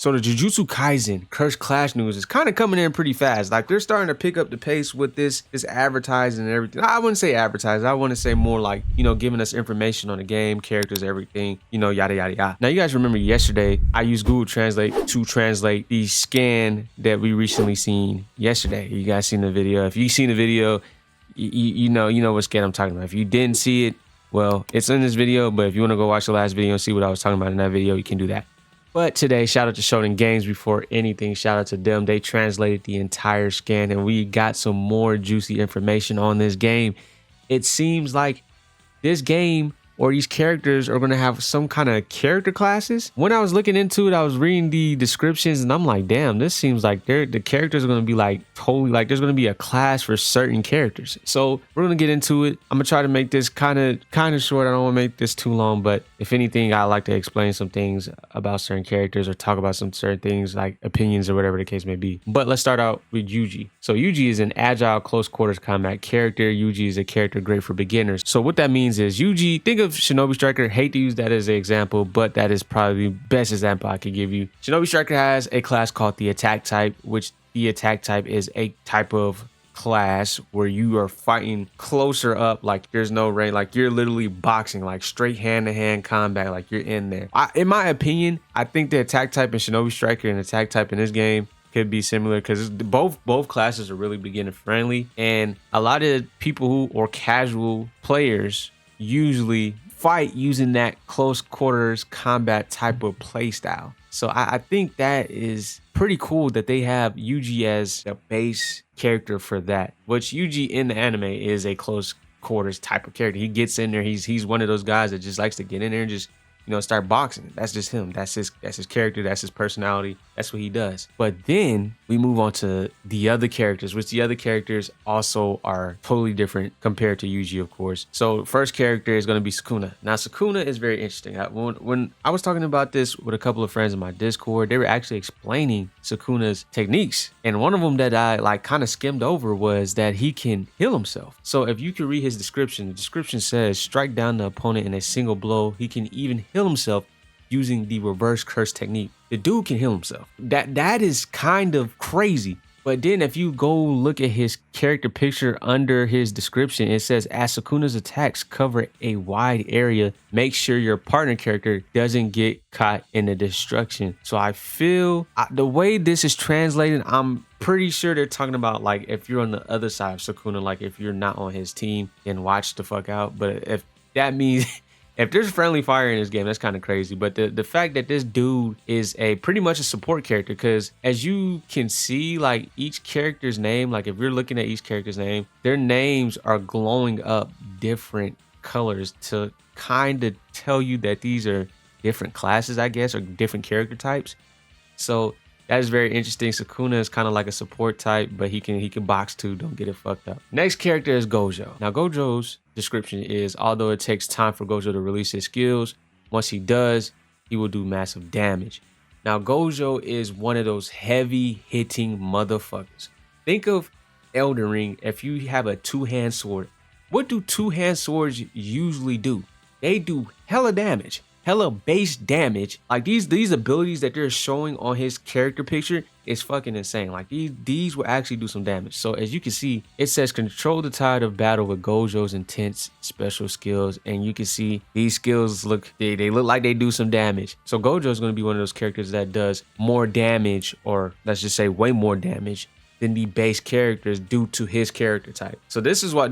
So the Jujutsu Kaisen Curse Clash news is kind of coming in pretty fast. Like they're starting to pick up the pace with this advertising and everything. I wouldn't say advertising. I want to say more like, giving us information on the game, characters, everything, yada, yada, yada. Now, you guys remember yesterday, I used Google Translate to translate the scan that we recently seen yesterday. You guys seen the video. If you seen the video, you know what scan I'm talking about. If you didn't see it, well, it's in this video, but if you want to go watch the last video and see what I was talking about in that video, you can do that. But today, shout out to Shonen Games before anything. Shout out to them. They translated the entire scan and we got some more juicy information on this game. It seems like this game or these characters are going to have some kind of character classes. When I was looking into it, I was reading the descriptions and I'm like, damn, this seems like the characters are going to be like totally like there's going to be a class for certain characters. So we're going to get into it. I'm going to try to make this kind of short. I don't want to make this too long, but if anything, I like to explain some things about certain characters or talk about some certain things like opinions or whatever the case may be. But let's start out with Yuji. So Yuji is an agile close quarters combat character. Yuji is a character great for beginners. So what that means is Yuji, think of Shinobi Striker. Hate to use that as an example, but that is probably the best example I could give you. Shinobi Striker has a class called the attack type, which the attack type is a type of class where you are fighting closer up, like there's no range, like you're literally boxing, like straight hand-to-hand combat, like you're in there. In my opinion, I think the attack type in Shinobi Striker and attack type in this game could be similar because both classes are really beginner friendly, and a lot of people who or casual players usually fight using that close quarters combat type of play style. So I think that is pretty cool that they have Yuji as a base character for that, which Yuji in the anime is a close quarters type of character. He gets in there. He's one of those guys that just likes to get in there and just start boxing. That's just him. That's his character. That's his personality. That's what he does. But then we move on to the other characters, which the other characters also are totally different compared to Yuji, of course. So first character is going to be Sukuna. Now Sukuna is very interesting. When I was talking about this with a couple of friends in my Discord, they were actually explaining Sukuna's techniques. And one of them that I kind of skimmed over was that he can heal himself. So if you can read his description, the description says strike down the opponent in a single blow. He can even heal himself using the reverse curse technique. The dude can heal himself. That is kind of crazy. But then if you go look at his character picture under his description, it says as Sukuna's attacks cover a wide area, make sure your partner character doesn't get caught in the destruction. So I feel the way this is translated, I'm pretty sure they're talking about like if you're on the other side of Sukuna, like if you're not on his team, then watch the fuck out. But if that means if there's friendly fire in this game, that's kind of crazy. But the fact that this dude is pretty much a support character, because as you can see, like each character's name, like if you're looking at each character's name, their names are glowing up different colors to kind of tell you that these are different classes, I guess, or different character types. So that is very interesting. Sukuna is kind of like a support type, but he can box too. Don't get it fucked up. Next character is Gojo. Now Gojo's description is, although it takes time for Gojo to release his skills, once he does, he will do massive damage. Now Gojo is one of those heavy hitting motherfuckers. Think of Elden Ring. If you have a two-hand sword, what do two-hand swords usually do? They do hella damage. Hella base damage. Like these abilities that they're showing on his character picture is fucking insane. Like these will actually do some damage. So as you can see, it says control the tide of battle with Gojo's intense special skills, and you can see these skills look like they do some damage. So Gojo is going to be one of those characters that does more damage, or let's just say way more damage than the base characters due to his character type. So this is why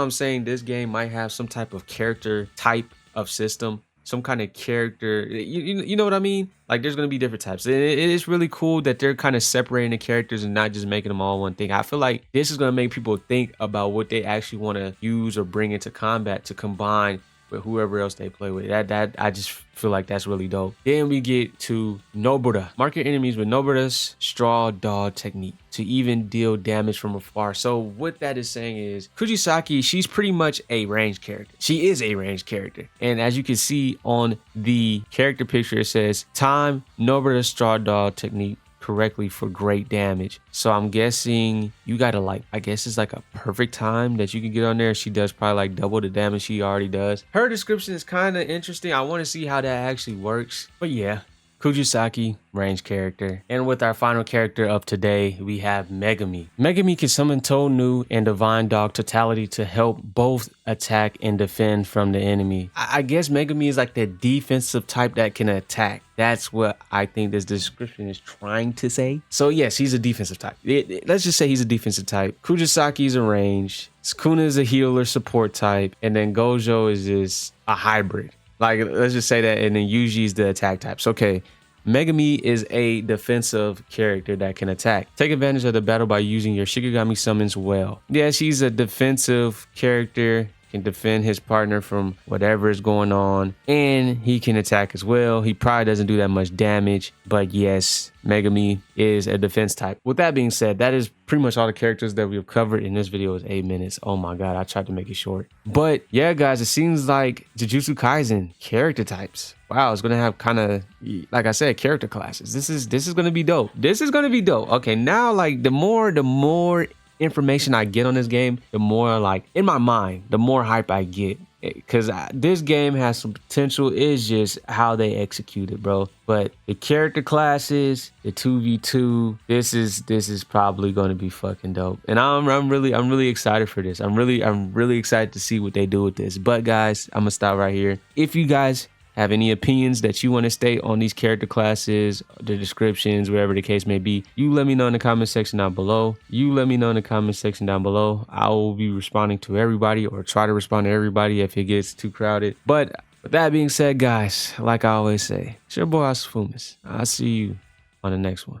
I'm saying this game might have some type of character type of system, some kind of character, you know what I mean? Like there's going to be different types. It is really cool that they're kind of separating the characters and not just making them all one thing. I feel like this is going to make people think about what they actually want to use or bring into combat to combine with whoever else they play with. That I just feel like that's really dope. Then we get to Nobara. Mark your enemies with Nobara's straw dog technique to even deal damage from afar. So what that is saying is Kugisaki, she's pretty much a ranged character. She is a ranged character. And as you can see on the character picture, it says time Nobara's straw dog technique correctly for great damage. So I'm guessing you gotta I guess it's like a perfect time that you can get on there. She does probably like double the damage she already does. Her description is kind of interesting. I want to see how that actually works. But yeah, Kugisaki, range character. And with our final character of today, we have Megumi. Megumi can summon Tonu and Divine Dog Totality to help both attack and defend from the enemy. I guess Megumi is like the defensive type that can attack. That's what I think this description is trying to say. So yes, he's a defensive type. Let's just say he's a defensive type. Kugisaki is a range. Sukuna is a healer support type. And then Gojo is just a hybrid. Like, let's just say that, and then Yuji is the attack types. Okay, Megumi is a defensive character that can attack. Take advantage of the battle by using your Shikigami summons well. Yeah, she's a defensive character, can defend his partner from whatever is going on, and he can attack as well. He probably doesn't do that much damage, but yes, Megumi is a defense type. With that being said, that is pretty much all the characters that we've covered in this video. Is 8 minutes. Oh my god, I tried to make it short. But yeah, guys, it seems like Jujutsu Kaisen character types. Wow, it's gonna have kind of, like I said, character classes. This is gonna be dope. This is gonna be dope. Okay, now like the more information I get on this game, the more, like, in my mind, the more hype I get, because this game has some potential. It's just how they execute it, bro. But the character classes, the 2v2, this is probably going to be fucking dope, and I'm really excited for this. I'm really excited to see what they do with this. But guys, I'm gonna stop right here. If you guys have any opinions that you want to state on these character classes, the descriptions, wherever the case may be, you let me know in the comment section down below. I will be responding to everybody, or try to respond to everybody if it gets too crowded. But with that being said, guys, like I always say, it's your boy Asafumas. I'll see you on the next one.